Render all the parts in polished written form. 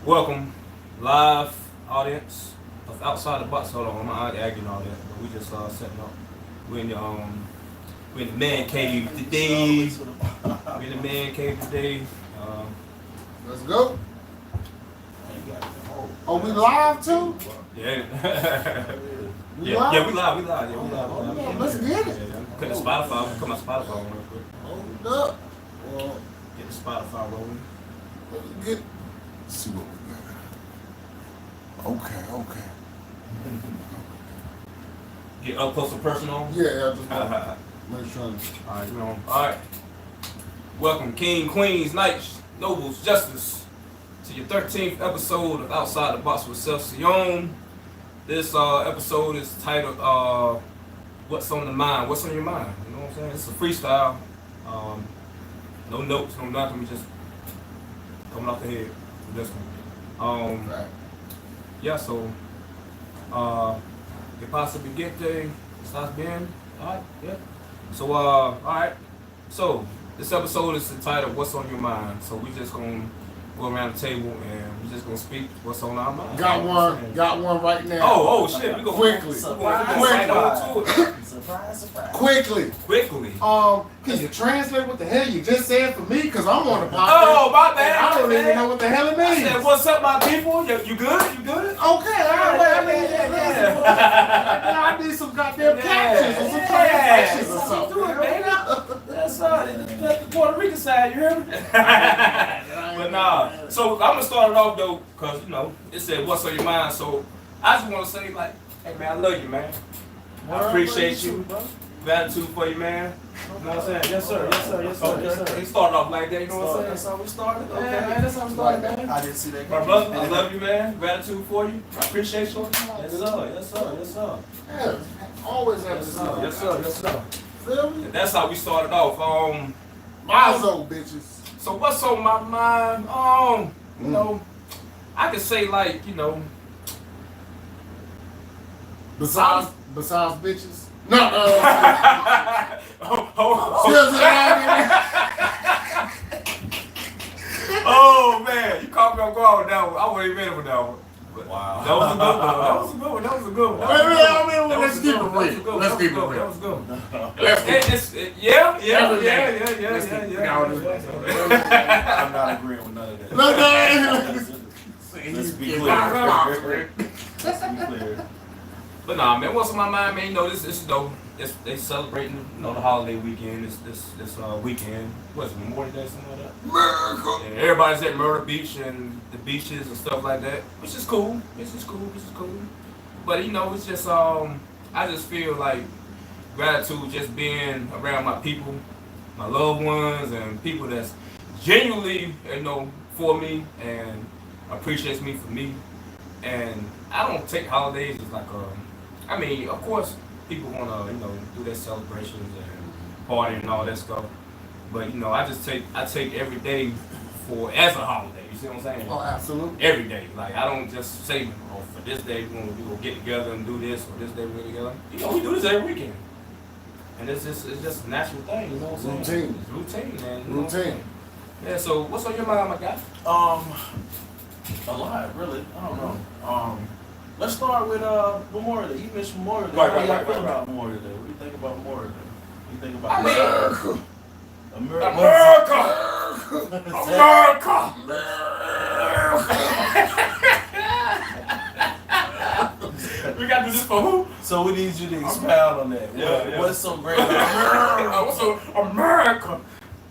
Welcome, live audience of Outside the Box. Hold on, I'm not arguing all that, but we just setting up. We in the man cave today. We in the man cave today. Let's go. Oh, we live too? Yeah. We live? Yeah, we live. Yeah, we live. Oh, let's get it. Put the Spotify. Put my Spotify on real quick. Hold up. Well, Get the Spotify rolling. let's see what we got. Okay. Get up close and personal. Yeah, just make sure. Alright, you know. Alright. Welcome, King, Queens, Knights, Nobles, Justice, to your 13th episode of Outside the Box with Seth, Siyon. This episode is titled What's on the Mind? What's on your mind? You know what I'm saying? It's a freestyle. No notes, no nothing. We just coming off the head with this one. Right. Yeah, so que pasa Bigente, estás bien? Alright, yeah. So alright. So this episode is entitled What's on Your Mind? So we just gonna go around the table and we just gonna speak what's on our mind. Got one right now. Oh shit, we go quickly. Surprise. Quickly. Can you translate what the hell you just said for me? Cause I'm on the podcast. Oh, my bad. I don't even know what the hell it I means. said, what's up, my people? You good? Okay, all right. I need some goddamn captions or some translations or something. Do it, baby. That's the Puerto Rican side, you hear me? But nah. So I'm gonna start it off though, cause you know it said what's on your mind. So I just want to say like, hey man, I love you, man. I appreciate you. Gratitude for you, man. You know what I'm saying? Yes, sir. It started off like that, you know what I'm saying? That's how we started. Yeah, man, that's how we started, man. I didn't see that. My brother, I love you, man. Gratitude for you. I appreciate you. Yes, sir. Yeah, always have to know. Yes, sir. Feel me? And that's how we started off. Mazo, bitches. So what's on my mind? You know, I could say like, you know, Besides bitches. No. Oh man, you caught me off guard with that one. I wasn't even with that one. But Wow. That was a good one. Let's keep it real. Let's keep it real. That was good. Yeah. I'm not agreeing with none of that. No. Let's be clear. Let's be clear. But nah, man, what's on my mind, man? You know, this you know, they celebrating, you know, the holiday weekend. This weekend. What's it, Memorial Day, something like that? America. And everybody's at Myrtle Beach and the beaches and stuff like that, which is cool. But you know, it's just I just feel like gratitude just being around my people, my loved ones, and people that's genuinely, you know, for me and appreciates me for me. And I don't take holidays as like I mean, of course, people wanna, you know, do their celebrations and party and all that stuff. But you know, I take every day as a holiday. You see what I'm saying? Oh, absolutely. Every day. Like I don't just say, oh, for this day we gonna get together and do this, or this day we get together. You know, we do this every weekend. And it's just a natural thing, you know what I'm saying? It's routine, man. You know what I'm saying? Yeah, so what's on your mind, my guy? A lot, really. I don't know. Let's start with Memorial Day. You mentioned Memorial Day. Right. How do you feel about Memorial Day? What do you think about Memorial Day? What do you think about America? We gotta do this for who? So we need you to expound on that. Yeah. What's so great about What's on America?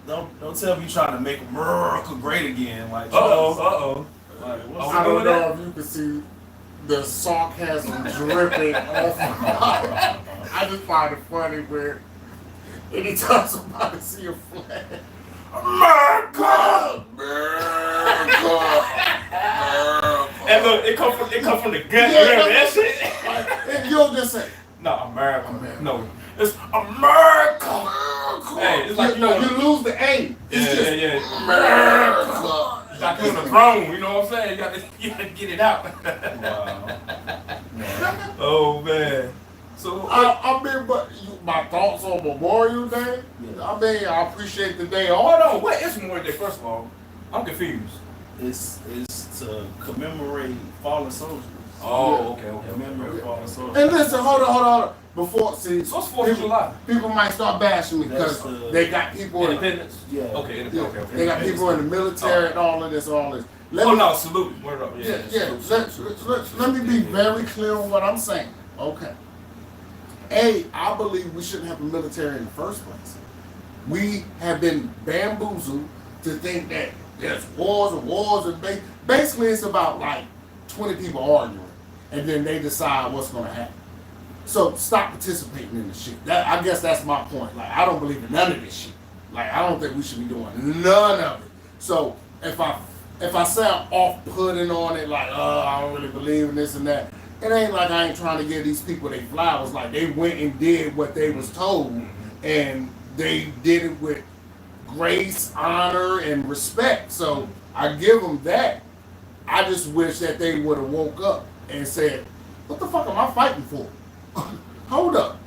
Don't tell me you're trying to make America great again. Like, Uh-oh. Like, what's I don't know if you can see the sarcasm dripping off. I just find it funny where anytime somebody see a flag, America. And look, it come from the gut. You remember that shit? And you'll just say, No, America. No, it's America. Hey, it's like you lose the A. It's just America. It's like you're on the throne. You know what I'm saying? You gotta get it out. Wow. Oh man. So I mean, but my thoughts on Memorial Day. Yeah. I mean, I appreciate the day hold off. on, what is Memorial Day? First of all, I'm confused. It's to commemorate fallen soldiers. Oh, okay. Commemorate fallen soldiers. And listen, hold on. Before, see, So it's 4th of July. people might start bashing me That's because they got people in, Independence? Yeah. Okay. they got people in the military and all of this. Let Oh, me, no, salute. Word up. yeah. Salute. Let me be very clear on what I'm saying. Okay. I believe we shouldn't have a military in the first place. We have been bamboozled to think that there's wars and basically it's about like 20 people arguing and then they decide what's going to happen. So stop participating in the shit. I guess that's my point. Like, I don't believe in none of this shit. Like, I don't think we should be doing none of it. So if I sound off-putting on it, like, I don't really believe in this and that, it ain't like I ain't trying to give these people their flowers. Like, they went and did what they was told, and they did it with grace, honor, and respect. So I give them that. I just wish that they would have woke up and said, what the fuck am I fighting for? Hold up.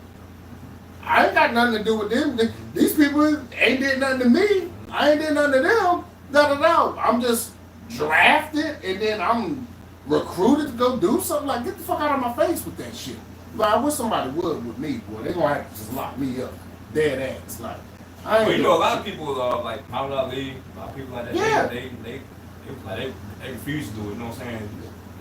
I ain't got nothing to do with them. These people ain't did nothing to me. I ain't did nothing to them. No. I'm just drafted and then I'm recruited to go do something. Like, get the fuck out of my face with that shit. But I wish somebody would with me, boy. They gonna have to just lock me up. Dead ass. Like, I ain't Well, you know, a lot of people, like Muhammad Ali, a lot of people like that, Yeah. they refuse to do it, you know what I'm saying?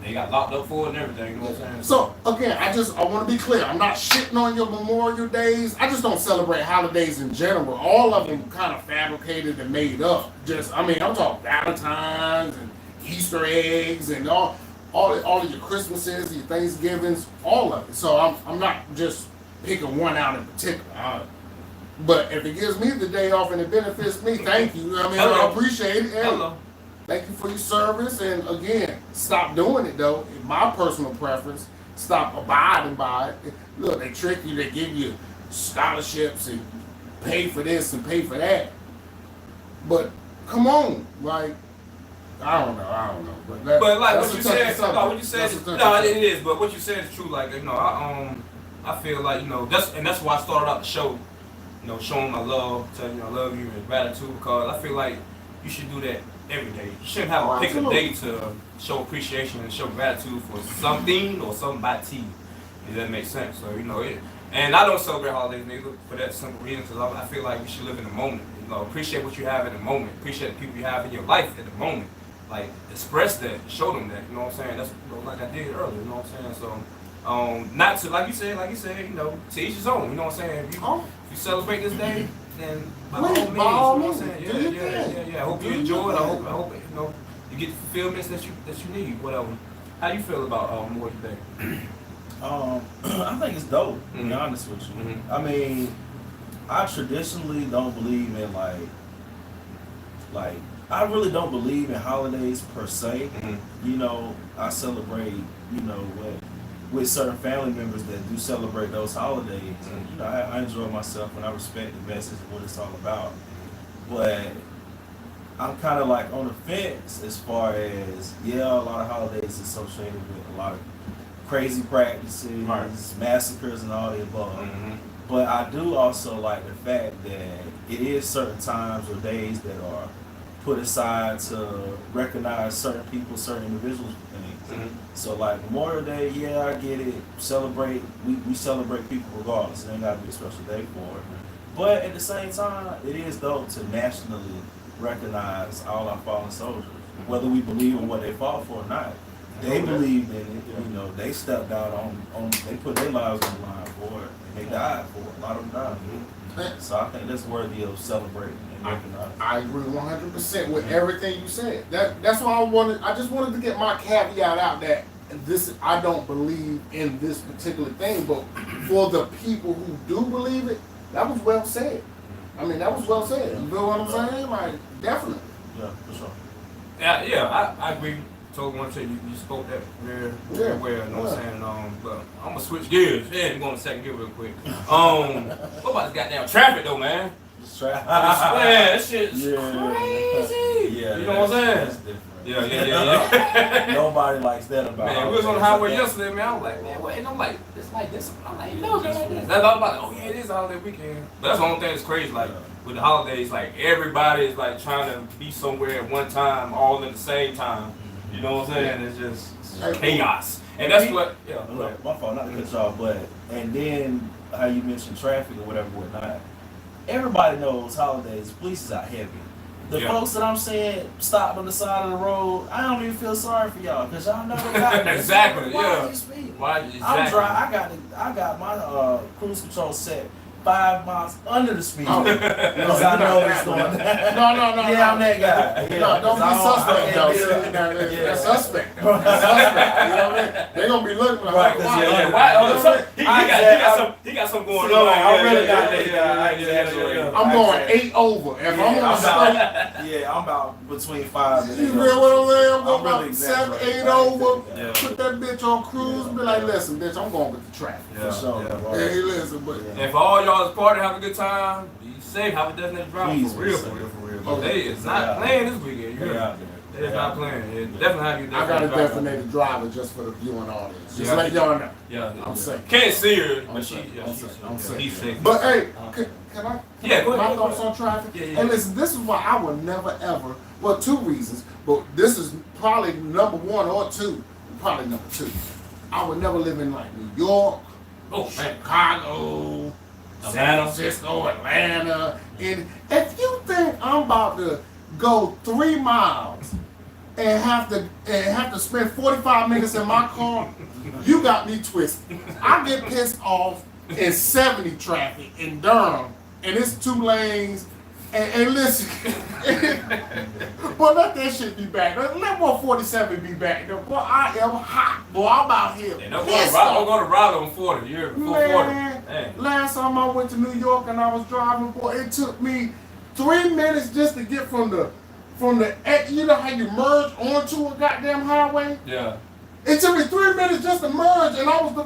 They got locked up for it and everything, you know what I'm saying? So again, I want to be clear. I'm not shitting on your Memorial Days. I just don't celebrate holidays in general. All of them kind of fabricated and made up. I'm talking Valentine's and Easter eggs and all of your Christmases, your Thanksgivings, all of it. So I'm not just picking one out in particular. But if it gives me the day off and it benefits me, thank you. I appreciate it. And Hello. thank you for your service. And again, stop doing it though. In my personal preference, stop abiding by it. Look, they trick you. They give you scholarships and pay for this and pay for that. But come on, like, I don't know. But Like that's what a you touchy said, subject. no, what you said, That's a touchy no, subject. it is. But what you said is true. Like, you know, I feel like, you know, that's why I started out the show. You know, showing my love, telling you I love you and gratitude, because I feel like you should do that every day. You shouldn't have to pick a day to show appreciation and show gratitude for something or somebody. If that makes sense. So, you know, and I don't celebrate holidays neither for that simple reason, because I feel like we should live in the moment. You know, appreciate what you have in the moment. Appreciate the people you have in your life in the moment. Like, express that, show them that. You know what I'm saying? That's, you know, like I did earlier. You know what I'm saying? So, not to, like you said, you know, to each his own. You know what I'm saying? If you celebrate this day, then by all means, you know what I'm saying? Yeah. I hope you enjoy it. I hope you know you get the fulfillments that you need. Whatever. How you feel about Memorial Day? I think it's dope, to be honest with you. Mm-hmm. I mean, I traditionally don't believe in like I really don't believe in holidays per se. Mm-hmm. You know, I celebrate, you know, with certain family members that do celebrate those holidays. And, you know, I enjoy myself and I respect the message of what it's all about. But I'm kind of like on the fence as far as, a lot of holidays associated with a lot of crazy practices, massacres, and all the above. Mm-hmm. But I do also like the fact that it is certain times or days that are put aside to recognize certain people, certain individuals for things. Mm-hmm. So like Memorial Day, I get it. Celebrate, we celebrate people regardless. It ain't gotta be a special day for it. But at the same time, it is dope to nationally recognize all our fallen soldiers, whether we believe in what they fought for or not. They believed in it, you know, they stepped out on they put their lives on the line for it, and they died for it. A lot of them died. So I think that's worthy of celebrating and recognizing. I agree 100% with everything you said. That's why I just wanted to get my caveat out that I don't believe in this particular thing, but for the people who do believe it, that was well said. I mean, that was well said. You know what I'm saying? Like, definitely. Yeah, for sure. Yeah, I agree. Totally want to say you spoke that very well, you know what I'm saying? But I'm gonna switch gears. I'm going to second gear real quick. What about this goddamn traffic though, man? Man, that shit's crazy. Yeah, you know what I'm saying? That's different. Yeah. Nobody likes that about Man, we was on the highway yesterday, man. I was like, man, wait, and I'm like, it's like this. I'm like, no, it's like this. That's all about it. Oh yeah, it is holiday weekend. But that's the only thing that's crazy. Like with the holidays, like everybody is like trying to be somewhere at one time, all at the same time. You know what I'm saying? It's just Hey, chaos. And that's what, Look, my fault, not to cut y'all, but and then how you mentioned traffic or whatnot. Everybody knows holidays, police is out heavy. The folks that I'm saying stopped on the side of the road, I don't even feel sorry for y'all because y'all never got me. Exactly, Why yeah. are you speeding? Why, exactly. I'm driving. I got my cruise control set 5 miles under the speed limit because I know it's going. No. Yeah, I'm that guy. Yeah, No, don't be suspect though. That's suspect. That's suspect. You know what I mean? They're gonna be looking like, Right, He got some going on. on. I really got that. I'm going 8 over. If I'm on straight, I'm about between 5 and 8. you feel what I'm saying? I'm going really about 7, 8 exaggerating. over. Yeah. Put that bitch on cruise and be like, listen, bitch, I'm going with the traffic. For sure. Hey, listen, but And for all y'all that's party, have a good time. Be safe. Have a designated driver. Please For be real, safe. for real. Oh, They is not playing this weekend. You They heard out me? there. They is not playing. Yeah, definitely have you I got a driver. designated driver just for the viewing audience. Just Yeah. let y'all know. Yeah, I'm safe. Can't see her, I'm but safe. I'm safe. He's safe. But hey, can I? Yeah, go ahead. My thoughts on traffic. Yeah. And listen, this is why I would never ever. Well, 2 reasons, but this is probably number 1 or 2. Probably number 2. I would never live in like New York, Chicago, San Atlanta. Francisco, Atlanta. And if you think I'm about to go 3 miles and have to spend 45 minutes in my car, you got me twisted. I get pissed off in 70 traffic in Durham, and it's 2 lanes. And listen, boy, let that shit be back. Let 147 be back. Boy, I am hot. Boy, I'm out here. And don't pissed go off. to Raleigh on 40. You're 440. Man, last time I went to New York and I was driving, boy, it took me 3 minutes just to get from the you know how you merge onto a goddamn highway? Yeah. It took me 3 minutes just to merge, and I was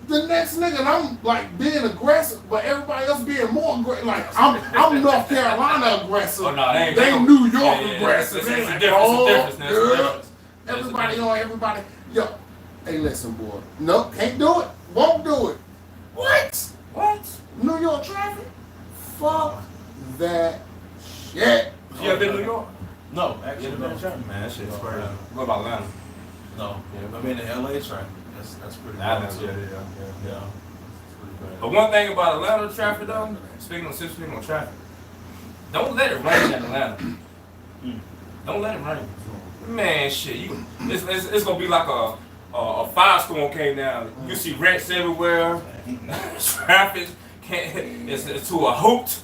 the next nigga, and I'm like being aggressive, but everybody else being more aggressive. Like I'm North Carolina aggressive. Oh, no, they New York aggressive. It's They a like, difference. girl. Everybody on everybody. Yo, hey, listen, boy. Nope, can't do it. Won't do it. What? New York traffic? Fuck that shit. You ever been to New York? No, actually, no. Man, that shit's crazy. What about Atlanta? No. I've been to LA traffic. That's pretty Atlanta, bad. yeah. It's pretty bad. But one thing about Atlanta traffic, though, speaking on traffic, don't let it rain in Atlanta. Don't let it rain. Man, shit, it's gonna be like a firestorm came down. You see wrecks everywhere. Traffic it's to a halt.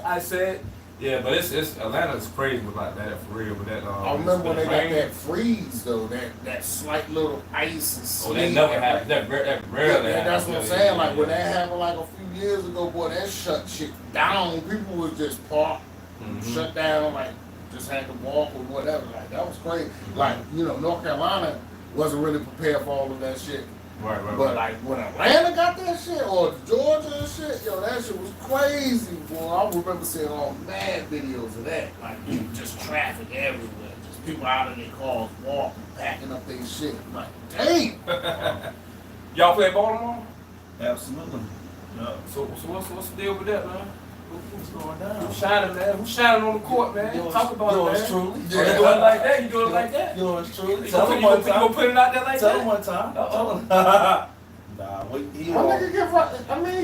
I said. Yeah, but it's Atlanta's crazy about that for real. With that, I remember when they rain. got that freeze though, that slight little ice and sleet. Oh, that never happened. That rarely Yeah, happens. that's what I'm saying. Like when that happened like a few years ago, boy, that shut shit down. People was just parked, shut down, like just had to walk or whatever. Like that was crazy. Like North Carolina wasn't really prepared for all of that shit. Right. But like when Atlanta got that shit or Georgia and shit, that shit was crazy, boy. I remember seeing all mad videos of that. Like just traffic everywhere, just people out of their cars walking, packing up their shit. Like, damn. Y'all play ball tomorrow? Absolutely. Yeah. So what's the deal with that, man? What's going down? Who's shining, man? Who's shining on the court, man? Talk about it, yours man. truly. You doing it like that? You doing it like that? Yours truly. You Tell him one gonna time. put it out there like Tell that? him one time. Uh-oh. Nah, wait. He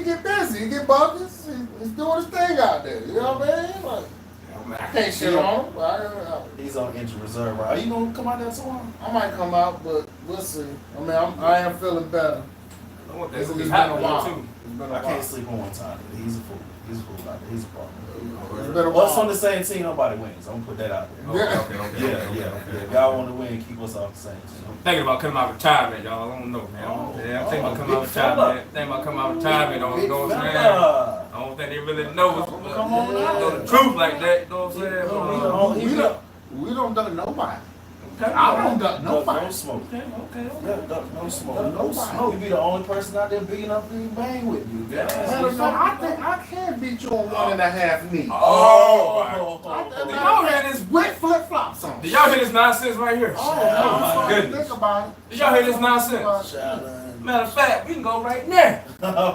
get busy, he get buckets, he's doing his thing out there. You know what I mean? Like, I can't shit on him. But He's on injured reserve. Right? Are you gonna come out there tomorrow? I might come out, but we'll see. I mean, I am feeling better. I want that It's to been be a happening while. too. It's been a I while. can't sleep on one time. He's a fool. He's a fool out there. He's a problem. It's been a while. Us on the same team, nobody wins. I'm gonna put that out there. Yeah. If y'all want to win, keep us off the same team. I'm thinking about coming out of retirement, y'all. I don't know, man. I'm thinking about coming out of retirement. Thinking about coming out of retirement. You know what I'm saying? I don't think they really know the truth like that. You know what I'm saying? We don't duck nobody. Okay. I don't duck nobody. No smoke. Okay. No smoke. No No smoke. You be the only person out there big enough to bang with you. I think I can beat you on 1.5 knee. Y'all hear this? With flip flops on. Did y'all hear this nonsense right here? Oh, my goodness. Think about it. Did y'all hear this nonsense? Matter of fact, we can go right now.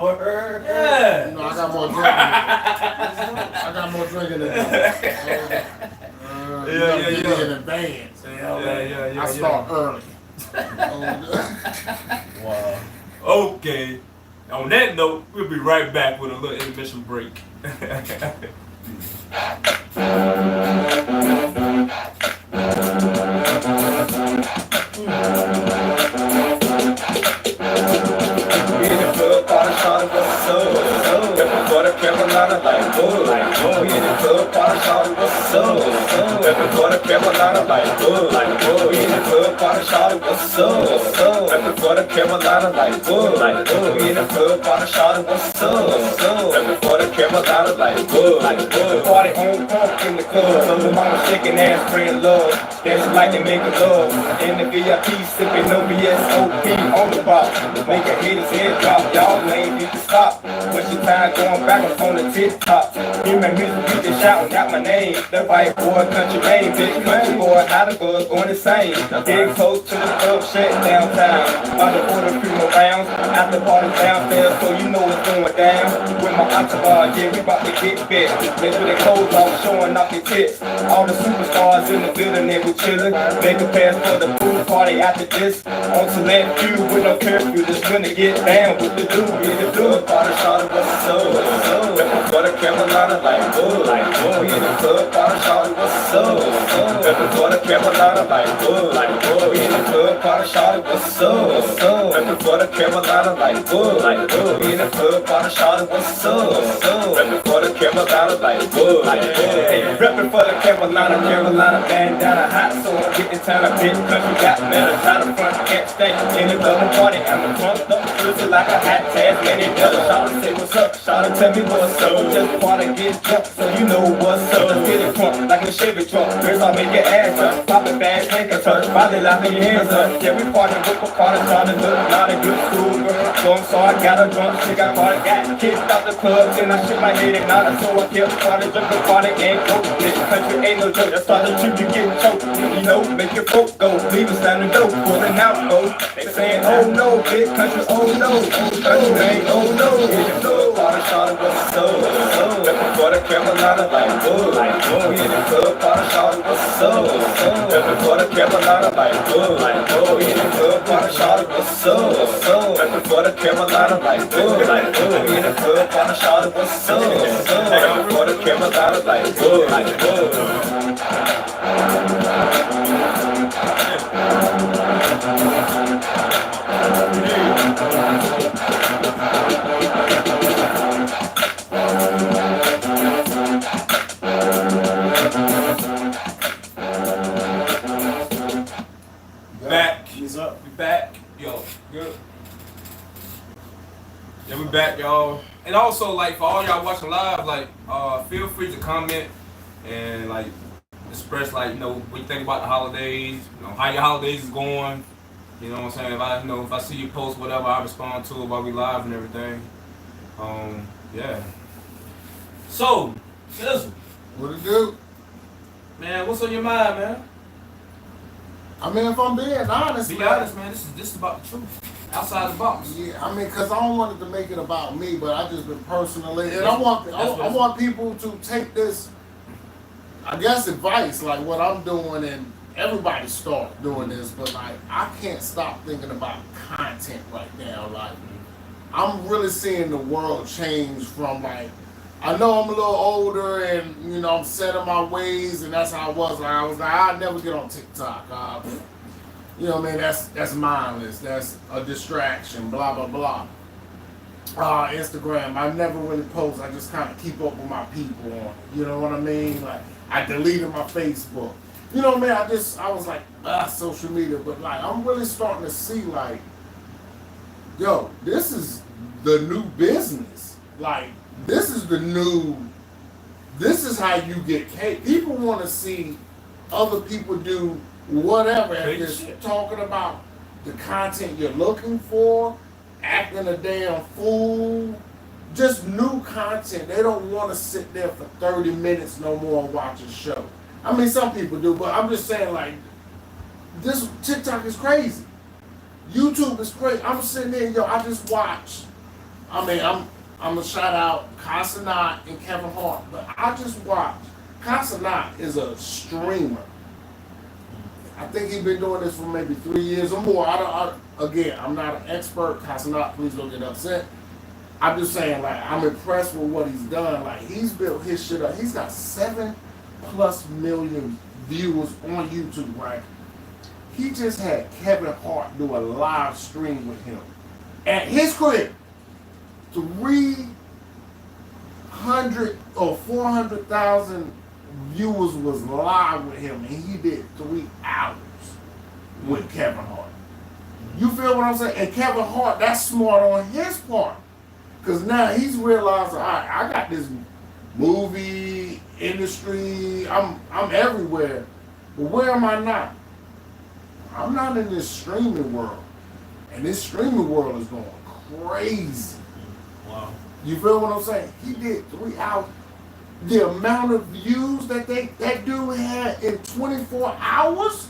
Word. Yeah. I got more drinking. I got more drinking than that. Yeah. In advance. Yeah, LA. I start early. Wow. Okay. On that note, we'll be right back with a little intermission break. Carolina like wood, we in the club, party shawty, what's up? Looking for the Carolina like wood, we in the club, party shawty, what's up? Looking for the Carolina like wood, we in the club, party shawty, what's up? Looking for the Carolina like wood, party on pump in the club, the mama shaking ass, praying love, dancing like they making love, in the VIP sipping no BSOP on the box, make a haters head drop, y'all lame, you can stop, what's your time going back on the TikTok? Hear my music, you just shouting out my name. The white boy, country lane, big country boy, how the buzz going insane. Getting close to the club, shut downtown. About to order a few more rounds, after party downstairs, so you know what's going down. With my entourage, yeah, we about to get bit. Let's with their clothes off, showing off their tits. All the superstars in the building, they were chillin'. Make a pass for the pool party after this. On select few with no curfew, just gonna get down with the dude, yeah, the dude. Party shawty, what's up? Looking for the Carolina like wood, we in the club, party shawty, what's up? Looking for the Carolina like wood, we in the club, party shawty, what's up? Looking for the Carolina like wood, we in the club, party shawty, what's up? Looking for the Carolina like wood, hey, reppin' for the Carolina bandana hot, so I'm getting time to big country got better, try to front, can't stay in the double party, I'm a front up, feels like a hot tag, many better, shawty say what's up, shawty tell me what's up, just wanna get drunk, so you know what's up, let's get it crunk, like a Chevy truck, first I'll make your ass up, pop it fast, make a touch, body locking your hands up, yeah we party with a party, trying to look, not a good school girl, so I'm sorry, got a drunk, she got party, got kicked out the club, then I shook my head and nodded, so I kept party, drinking party, and go, this country ain't no joke, that's all the truth, you get choked, you know, make your folk go, leave us down the door, pulling out, oh, they saying, oh no, big country, oh no, country ain't, oh no, it's no, party, shawty, what's up? Looking for the Carolina like wood, we in the club, party shawty, what's up? Looking for the Carolina like wood, we in the club, party shawty, what's up? Looking for the Carolina like wood, we in the club, party shawty, what's up? Looking for the Carolina like wood, Back. He's up. We back. Yo, good. Yeah, we back, y'all. And also, like, for all y'all watching live, like, feel free to comment and, like, express, like, you know, what you think about the holidays, you know, how your holidays is going. You know what I'm saying? If I see you post whatever, I respond to it while we live and everything. Yeah. So, Sizzle. What it do? Man, what's on your mind, man? I mean, if I'm being honest, Be honest, man. This is about the truth. Outside the box. Yeah, I mean, because I don't want it to make it about me, but I just been personally, and I want people to take this, I guess, advice, like what I'm doing, and everybody start doing this, but like, I can't stop thinking about content right now. Like, I'm really seeing the world change from, like, I know I'm a little older and, you know, I'm set in my ways, and that's how I was. Like, I was like, I'll never get on TikTok. You know what I mean? That's mindless. That's a distraction, blah, blah, blah. Instagram, I never really post. I just kind of keep up with my people on it. You know what I mean? Like, I deleted my Facebook. You know what I mean? I was like, social media. But, like, I'm really starting to see, like, yo, this is the new business. Like, this is how you get paid. People want to see other people do whatever, and just talking about the content you're looking for, acting a damn fool, just new content. They don't want to sit there for 30 minutes no more and watch a show. I mean, some people do, but I'm just saying, like, this TikTok is crazy. YouTube is crazy. I'm sitting there, yo, I just watched. I mean, I'm gonna shout out Casanat and Kevin Hart, but I just watched. Casanat is a streamer. I think he's been doing this for maybe 3 years or more. Again, I'm not an expert. Not, please don't get upset. I'm just saying, like, I'm impressed with what he's done. Like, he's built his shit up. He's got 7+ million viewers on YouTube, right? He just had Kevin Hart do a live stream with him at his crib. 300 or 400,000 viewers was live with him, and he did 3 hours with Kevin Hart. You feel what I'm saying? And Kevin Hart, that's smart on his part, because now he's realized, all right, I got this movie industry, I'm everywhere, but where am I not? I'm not in this streaming world, and this streaming world is going crazy. Wow. You feel what I'm saying? He did 3 hours. The amount of views that dude had in 24 hours,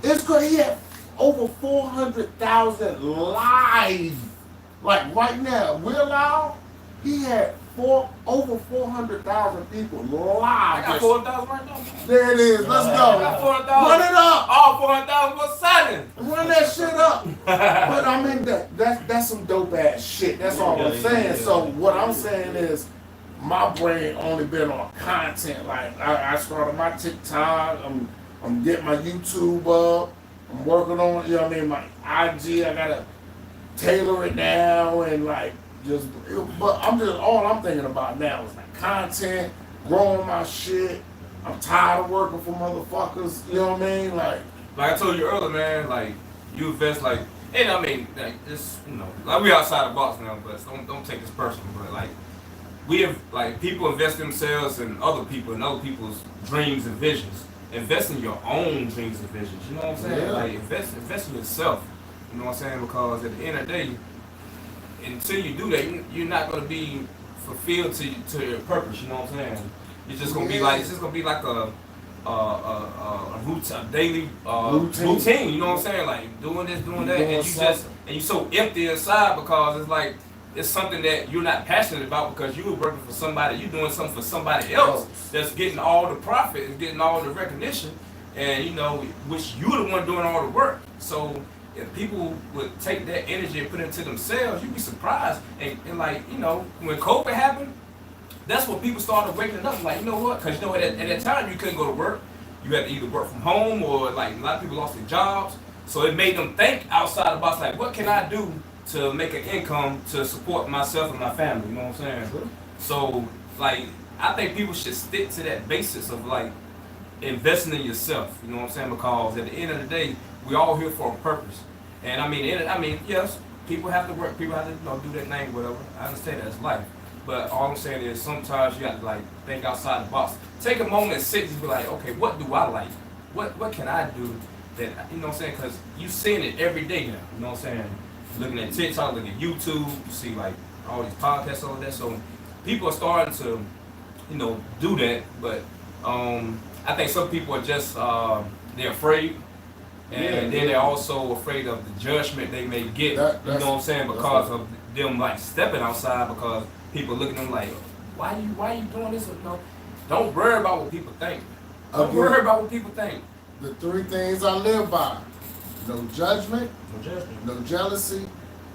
it's good. He had over 400,000 live. Like right now, we're live. He had over 400,000 people live. I got 4,000 right now. There it is. Let's go. I got 4,000. Run it up. All 4,000 was 7. Run that shit up. But I mean, that's some dope ass shit. That's all I'm saying. So what I'm saying is, my brain only been on content. Like I started my TikTok. I'm getting my YouTube up. I'm working on, you know what I mean, my IG. I gotta tailor it now and like just. But all I'm thinking about now is like content, growing my shit. I'm tired of working for motherfuckers. You know what I mean? Like I told you earlier, man. Like you invest, like, and I mean, like this, you know, like we outside the box now, but don't take this personal. But like we have, like, people invest themselves in other people and other people's dreams and visions. Invest in your own dreams and visions. You know what I'm saying? Yeah. Like invest in yourself. You know what I'm saying? Because at the end of the day, until you do that, you're not gonna be fulfilled to your purpose. You know what I'm saying? It's just gonna be like a daily routine. You know what I'm saying? Like doing this, doing that, and you so empty inside because it's like it's something that you're not passionate about because you were working for somebody, you're doing something for somebody else that's getting all the profit and getting all the recognition, and you know, which you're the one doing all the work. So if people would take that energy and put it into themselves, you'd be surprised. And like, you know, when COVID happened, that's when people started waking up. Like, you know what? Because you know, at that time you couldn't go to work. You had to either work from home or like a lot of people lost their jobs. So it made them think outside the box. Like, what can I do to make an income to support myself and my family? You know what I'm saying? Sure. So like, I think people should stick to that basis of like investing in yourself. You know what I'm saying? Because at the end of the day, we all here for a purpose. And I mean, yes, people have to work. People have to, you know, do their thing, whatever. I understand that it's life. But all I'm saying is sometimes you got to like think outside the box. Take a moment and sit and be like, okay, what do I like? What can I do that, you know what I'm saying? Because you seeing it every day now. You know what I'm saying? Looking at TikTok, looking at YouTube, you see like all these podcasts, all of that. So people are starting to, you know, do that. But I think some people are just they're afraid. And then they're also afraid of the judgment they may get, you know what I'm saying, because of them like stepping outside, because people looking at them like, why you doing this? No, don't worry about what people think. Don't worry about what people think. The 3 things I live by: no judgment, no jealousy,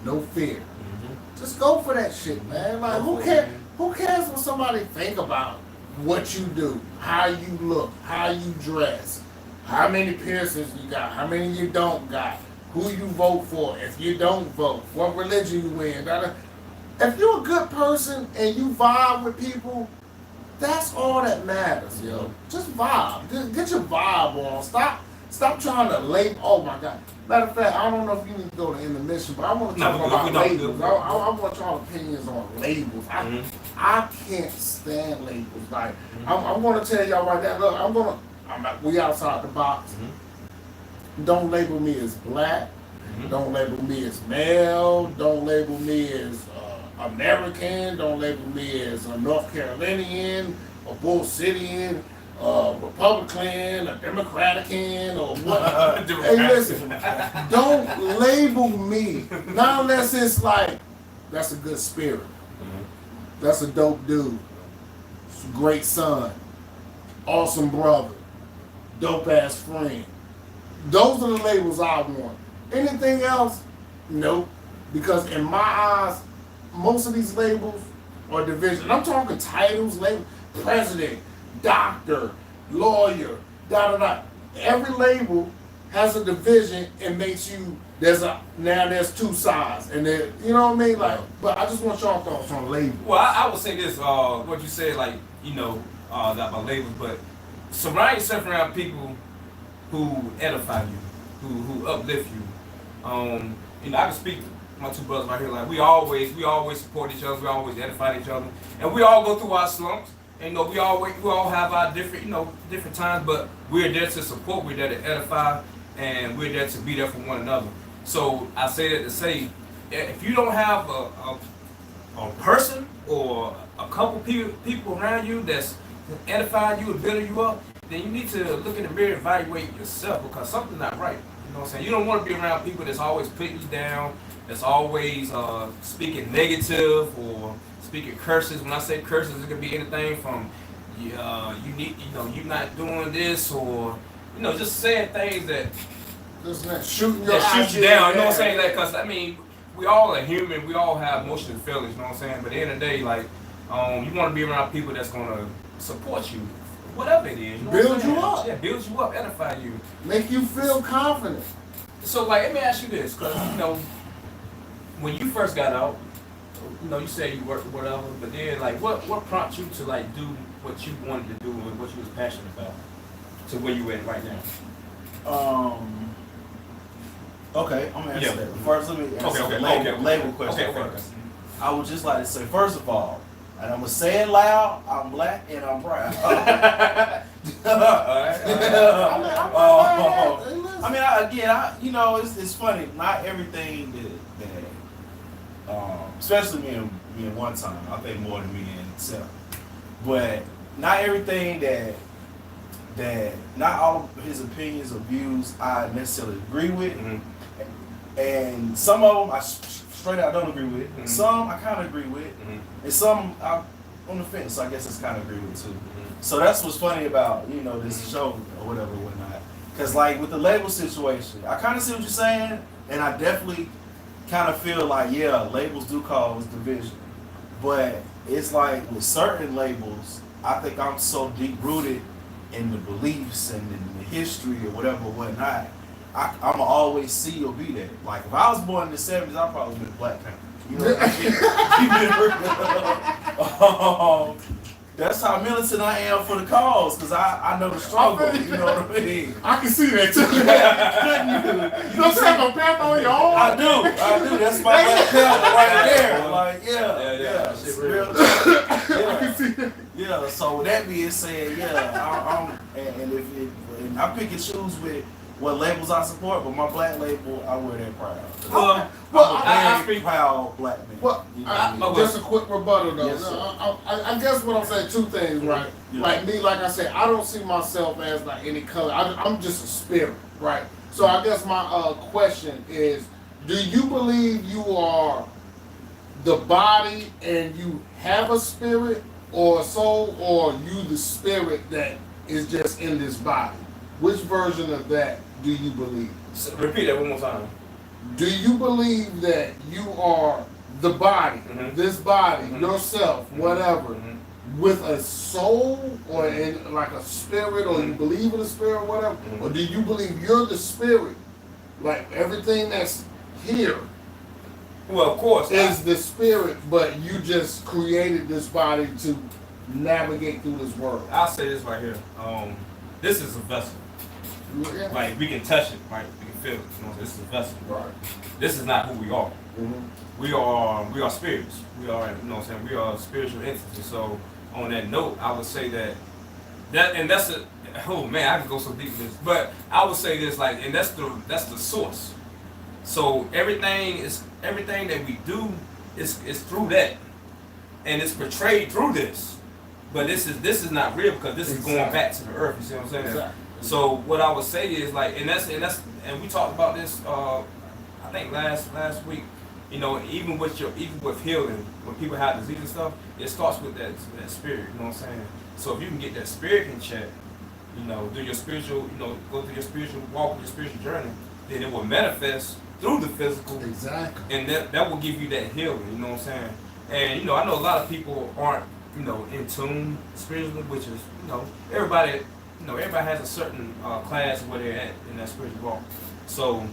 no fear. Mm-hmm. Just go for that shit, man. Like, who cares? Who cares what somebody think about what you do, how you look, how you dress, how many piercings you got, how many you don't got, who you vote for, if you don't vote, what religion you in. If you're a good person and you vibe with people, that's all that matters, yo. Just vibe. Just get your vibe on. Stop trying to label. Oh my God. Matter of fact, I don't know if you need to go to intermission, but I want to talk about labels. I want y'all opinions on labels. I can't stand labels. Like, I'm going to tell y'all right now. Look, we outside the box. Don't label me as black. Don't label me as male. Don't label me as American. Don't label me as a North Carolinian, a Bull Cityan, Republican, a Democratican, or what. Hey, listen, don't label me. Not unless it's like, that's a good spirit. That's a dope dude. Great son. Awesome brother. dope ass friend. Those are the labels I want. Anything else, nope. Because in my eyes, most of these labels are division. I'm talking titles, label, president, doctor, lawyer, da da da. Every label has a division and makes you there's two sides, and then you know what I mean. Like, but I just want y'all thoughts on labels. Well, I would say this. What you said, like that about labels, but surround yourself around people who edify you, who uplift you. I can speak to my two brothers right here. Like we always support each other. We always edify each other, and we all go through our slumps. And we all have our different times, but we're there to support. We're there to edify, and we're there to be there for one another. So I say that to say, if you don't have a person or a couple people around you that's edifying you and building you up, then you need to look in the mirror and evaluate yourself, because something's not right. You know what I'm saying? You don't want to be around people that's always putting you down, that's always speaking negative or speaking curses. When I say curses, it could be anything from you're not doing this, or just saying things that shooting you down. You know what I'm saying? Because we all are human. We all have emotions and feelings. You know what I'm saying? But at the end of the day, like you want to be around people that's gonna support you, whatever it is. Build you up. Yeah, build you up, edify you, make you feel confident. So let me ask you this, because when you first got out, you said you worked whatever, but then what prompted you to do what you wanted to do and what you was passionate about to where you at right now? Okay, I'm gonna answer that. First, let me answer the label question first. I would just like to say, first of all, and I'm gonna say it loud, I'm black and I'm proud. It's funny. Not everything that especially me and one time, I think more than me and Seth, but not everything that not all of his opinions or views I necessarily agree with, and some of them I straight out don't agree with. Some I kind of agree with, and some I'm on the fence. So I guess it's kind of agree with too. So that's what's funny about this show or whatever, whatnot. Because with the label situation, I kind of see what you're saying, and I definitely kind of feel like labels do cause division, but it's like with certain labels, I think I'm so deep rooted in the beliefs and in the history or whatever, whatnot. I'ma always see or be there. Like if I was born in the '70s, I'd probably be a Black Panther. You know what I mean? That's how militant I am for the cause, because I know the struggle. You know what I mean? I can see that too. You don't have a Panther on your own? I do. That's my Black Panther right there. It's real. I can see that. Yeah. So with that being said, and I pick and choose with what labels I support, but my black label, I wear that proud. I'm a very proud black man. Well, just a quick rebuttal though. Yes, I guess what I'm saying, two things, right? Yeah. Like me, like I said, I don't see myself as any color. I'm just a spirit, right? So I guess my question is, do you believe you are the body and you have a spirit or a soul, or you the spirit that is just in this body? Which version of that do you believe? So repeat that one more time. Do you believe that you are the body, this body, yourself, whatever, with a soul or in like a spirit, or you believe in a spirit or whatever? Or do you believe you're the spirit, like everything that's here? Well, of course, is the spirit, but you just created this body to navigate through this world. I'll say this right here. This is a vessel. Yeah. Like we can touch it, right? We can feel it. This is a vessel. Right. This is not who we are. We are spirits. We are, we are a spiritual entity. So on that note, I would say that's I can go so deep in this. But I would say this, and that's the source. So everything that we do is through that, and it's portrayed through this. But this is not real, because this is going back to the earth. You see what I'm saying? Exactly. So what I would say is and we talked about this I think last week. Even with healing, when people have disease and stuff, it starts with that spirit. You know what I'm saying? So if you can get that spirit in check, do your spiritual, go through your spiritual walk, your spiritual journey, then it will manifest through the physical. Exactly. And that will give you that healing, you know what I'm saying? And, I know a lot of people aren't, in tune spiritually, which is, everybody, everybody has a certain class where they're at in that spiritual walk. So,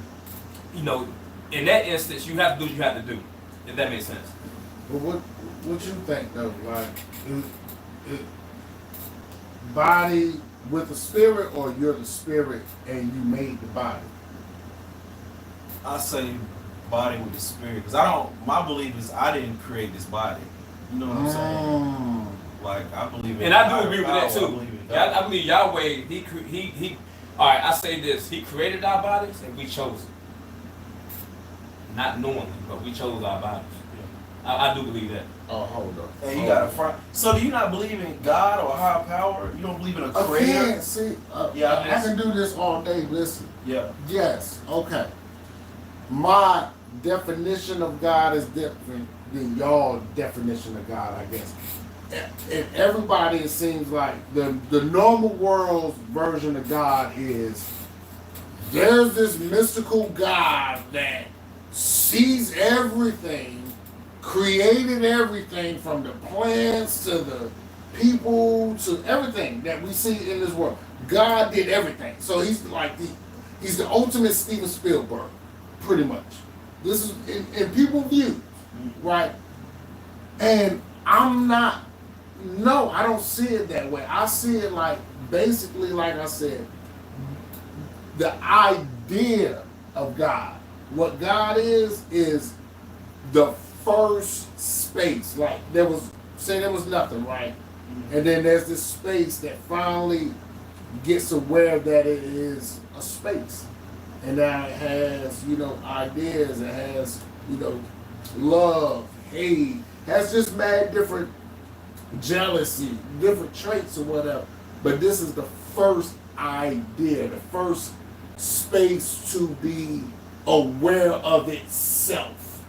in that instance, you have to do what you have to do, if that makes sense. But what you think though? Like, body with the spirit, or you're the spirit and you made the body? I say body with the spirit, because my belief is I didn't create this body. You know what I'm saying? Like, I believe in. And I do agree with that power. too. I believe Yahweh. He. All right, I say this. He created our bodies and we chose it. Not knowingly, but we chose our bodies. I do believe that. Oh, hold up. And you got to front. So do you not believe in God or higher power? You don't believe in a creator? Again, see, I can do this all day. Listen. Yeah. Yes. Okay. My definition of God is different than y'all definition of God, I guess. And everybody, it seems like the normal world's version of God is there's this mystical God that sees everything, created everything from the plants to the people to everything that we see in this world. God did everything. So he's like he's the ultimate Steven Spielberg, pretty much. This is in people's views, right? And I don't see it that way. I see it like, basically, like I said, the idea of God. What God is the first space. Like, there was nothing, right? And then there's this space that finally gets aware that it is a space. And now it has, ideas, it has, love, hate, has just mad different jealousy, different traits or whatever. But this is the first idea, the first space to be aware of itself,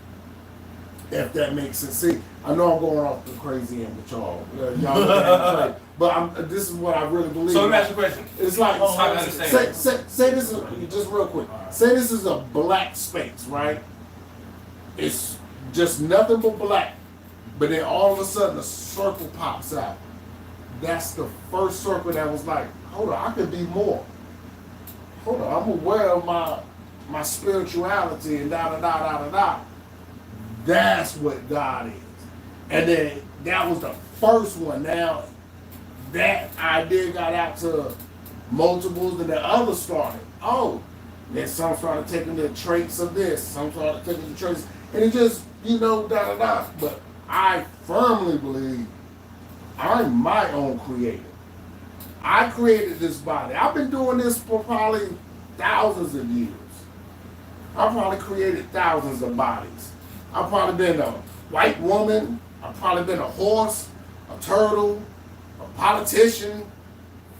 if that makes sense. See, I know I'm going off the crazy end with y'all. But this is what I really believe. So let me ask you a question. It's like, say this is, just real quick, say this is a black space, right? It's just nothing but black. But then all of a sudden a circle pops out. That's the first circle that was like, hold on, I could be more. Hold on, I'm aware of my spirituality and da-da-da-da-da-da. That's what God is. And then that was the first one. Now, that idea got out to multiples, and the others started. Oh, then some started taking the traits of this, some started taking the traits, and it just, da-da-da. But I firmly believe I'm my own creator. I created this body. I've been doing this for probably thousands of years. I've probably created thousands of bodies. I've probably been a white woman. I've probably been a horse, a turtle, a politician.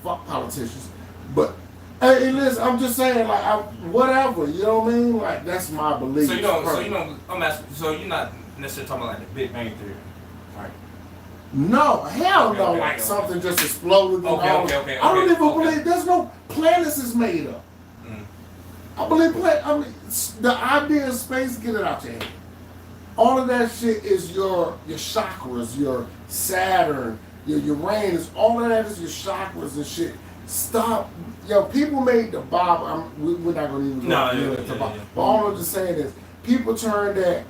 Fuck politicians. But, hey, listen, I'm just saying, like, whatever, you know what I mean? Like, that's my belief. So I'm asking, so you're not necessarily talking about like the Big Bang Theory, right? No, hell no, okay, like okay. something just exploded. Okay. I don't even believe there's no planets is made up. I believe the idea of space, get it out your head. All of that shit is your chakras, your Saturn, your Uranus, all of that is your chakras and shit. Stop. People made the Bible. We're not going to even go into the Bible. But all I'm just saying is, people turn that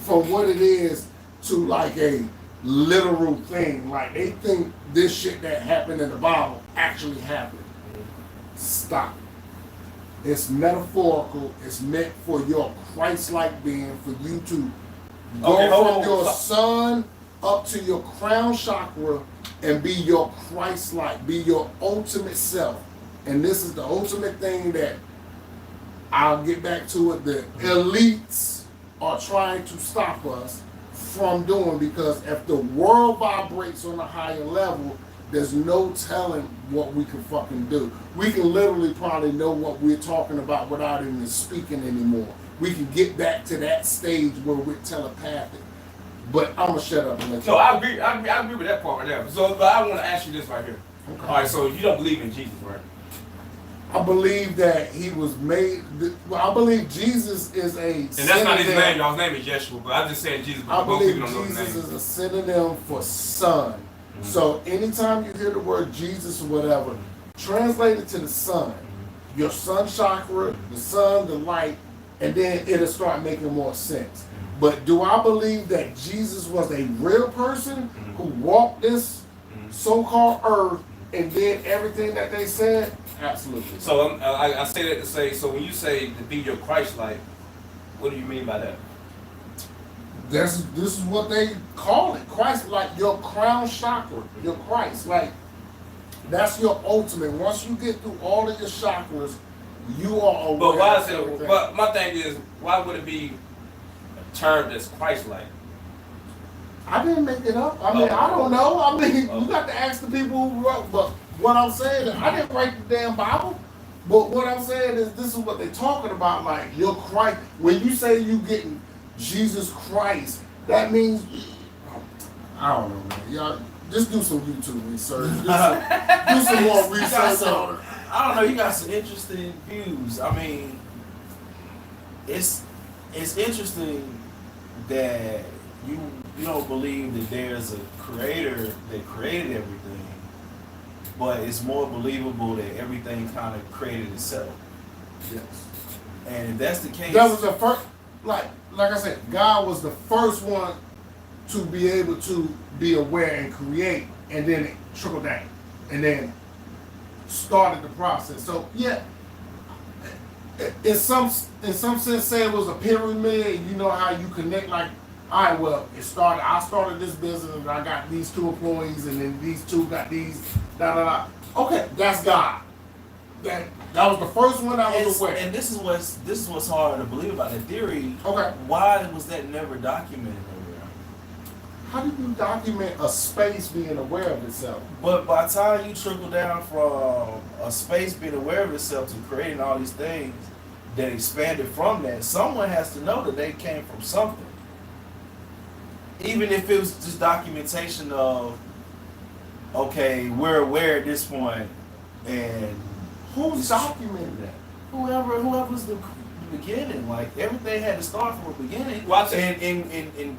from what it is to like a literal thing. Like, they think this shit that happened in the Bible actually happened. Stop. It's metaphorical. It's meant for your Christ-like being, for you to go from your sun up to your crown chakra and be your Christ-like, be your ultimate self. And this is the ultimate thing that I'll get back to it. The elites are trying to stop us from doing, because if the world vibrates on a higher level, there's no telling what we can fucking do. We can literally probably know what we're talking about without even speaking anymore. We can get back to that stage where we're telepathic. But I'm gonna shut up and let you. No, I agree with that part right there. So, but I want to ask you this right here. Okay. All right, so you don't believe in Jesus, right? I believe that he was made. Well, I believe Jesus is a. And that's not his name. Y'all's name is Yeshua, but I'm just saying Jesus. I But most believe people don't know his Jesus name. is a synonym for son. Mm-hmm. So anytime you hear the word Jesus or whatever, translate it to the sun. Your sun chakra, the sun, the light, and then it'll start making more sense. But do I believe that Jesus was a real person who walked this so-called earth and did everything that they said? Absolutely. So I say that to say, so when you say to be your Christ-like, what do you mean by that? This is what they call it. Christ, like your crown chakra, your Christ. Like, that's your ultimate. Once you get through all of your chakras, you are aware. But why of is it? everything. But my thing is, why would it be termed as Christ-like? I didn't make it up. I mean, I don't know. I mean, you got to ask the people who wrote. But what I'm saying is, I didn't write the damn Bible. But what I'm saying is, this is what they're talking about. Like, your Christ. When you say you getting Jesus Christ, that means, I don't know, man. Y'all just do some YouTube research. Do some more research on it. I don't know. You got some interesting views. I mean, it's interesting that you don't believe that there's a creator that created everything, but it's more believable that everything kind of created itself. Yes. And if that's the case, That was the first, like I said, God was the first one to be able to be aware and create, and then it trickled down, and then started the process. So yeah, in some sense, say it was a pyramid. You know how you connect, like, all right, well, I started this business, and I got these 2 employees, and then these 2 got these, da da da. Okay, that's God. That was the first one I was aware. And this is what's hard to believe about the theory. Okay. Why was that never documented nowhere? How do you document a space being aware of itself? But by the time you trickle down from a space being aware of itself to creating all these things that expanded from that, someone has to know that they came from something. Even if it was just documentation of, okay, we're aware at this point, and Who's documenting that? whoever's the beginning, like everything had to start from the beginning. Watch in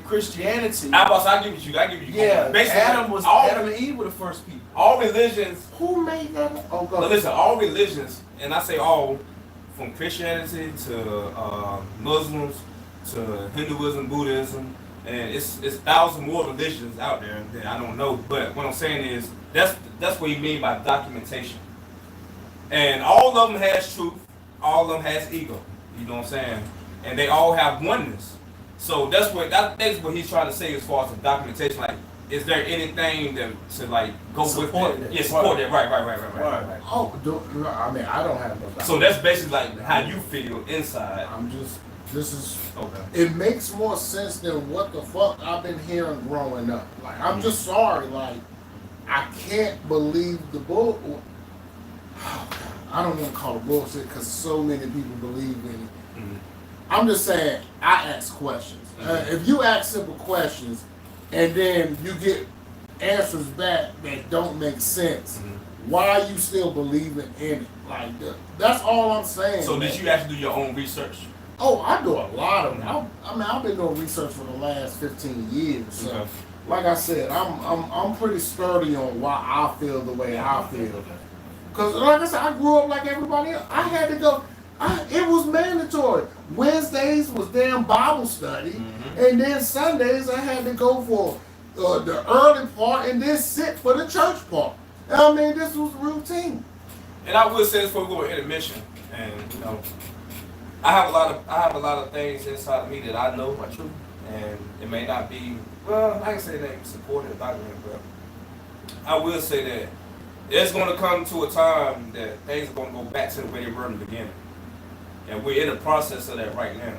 Christianity, I give you. yeah, Basically, Adam and Eve were the first people. all religions. Who made that? Oh, go. But listen, all religions, and I say all, from Christianity to Muslims to Hinduism, Buddhism, and it's 1,000 more religions out there that I don't know. But what I'm saying is that's what you mean by documentation. And all of them has truth, all of them has ego. You know what I'm saying? And they all have oneness. So that's what he's trying to say as far as the documentation. Like, is there anything to like go Support with that. it? Yeah, support that. Right. Oh, I mean, I don't have no doubt. So that's basically like how you feel inside. This is, Okay. it makes more sense than what the fuck I've been hearing growing up. Like, I'm just sorry, like, I can't believe the bull. I don't want to call it bullshit because so many people believe in it. Mm-hmm. I'm just saying, I ask questions. If you ask simple questions and then you get answers back that don't make sense, why are you still believing in it? Like, that's all I'm saying. So did you actually do your own research? Oh, I do a lot of it. I mean, I've been doing research for the last 15 years. So, Okay. like I said, I'm pretty sturdy on why I feel the way I feel. Because, like I said, I grew up like everybody else. I had to go. It was mandatory. Wednesdays was damn Bible study, and then Sundays I had to go for the early part and then sit for the church part. I mean, this was routine. And I will say this before we go to intermission, and I have a lot of things inside of me that I know are true, and it may not be, well, I can say that supported document, but I will say that it's going to come to a time that things are going to go back to the way they were in the beginning, and we're in the process of that right now.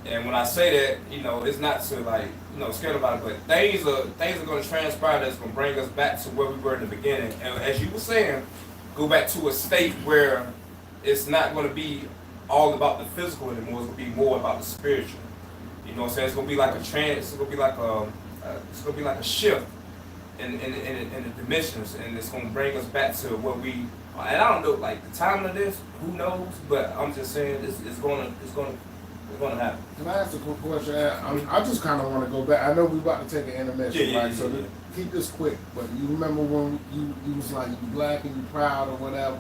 And when I say that, it's not to like, scared about it, but things are going to transpire that's going to bring us back to where we were in the beginning, and as you were saying, go back to a state where it's not going to be all about the physical anymore. It's going to be more about the spiritual. You know what I'm saying? It's going to be like a trans. It's going to be like a shift in the dimensions, and it's gonna bring us back to what we. And I don't know, like the timing of this, who knows? But I'm just saying, it's gonna happen. Can I ask a quick question? I just kind of want to go back. I know we about to take an intermission, Yeah, right? So keep this quick. But you remember when you was like, you black and you proud or whatever.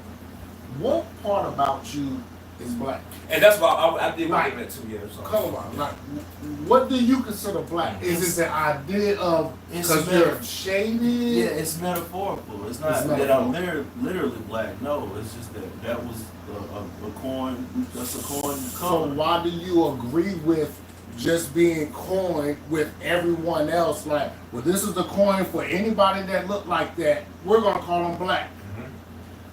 What part about you is black? And that's why I did want to get that 2 years. So. Colorblind. Like, what do you consider black? Is it the idea of because you're shaded? Yeah, it's metaphorical. It's not that I'm literally black. No, it's just that was a coin. That's a coin color. So why do you agree with just being coin with everyone else? Like, well, this is the coin for anybody that look like that. We're gonna call them black.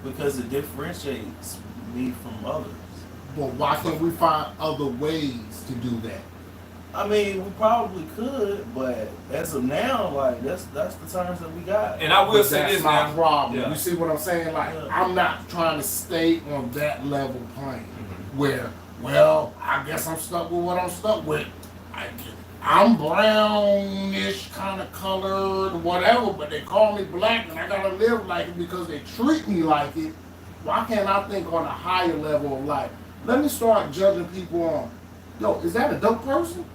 Because it differentiates me from others. But why can't we find other ways to do that? I mean, we probably could, but as of now, like that's the terms that we got. And I will But say that's this my now. problem. Yeah. You see what I'm saying? Like, I'm not trying to stay on that level playing where, well, I guess I'm stuck with what I'm stuck with. I'm brownish kind of colored, whatever, but they call me black and I gotta live like it because they treat me like it. Why can't I think on a higher level of life? Let me start judging people on, yo, is that a dope person?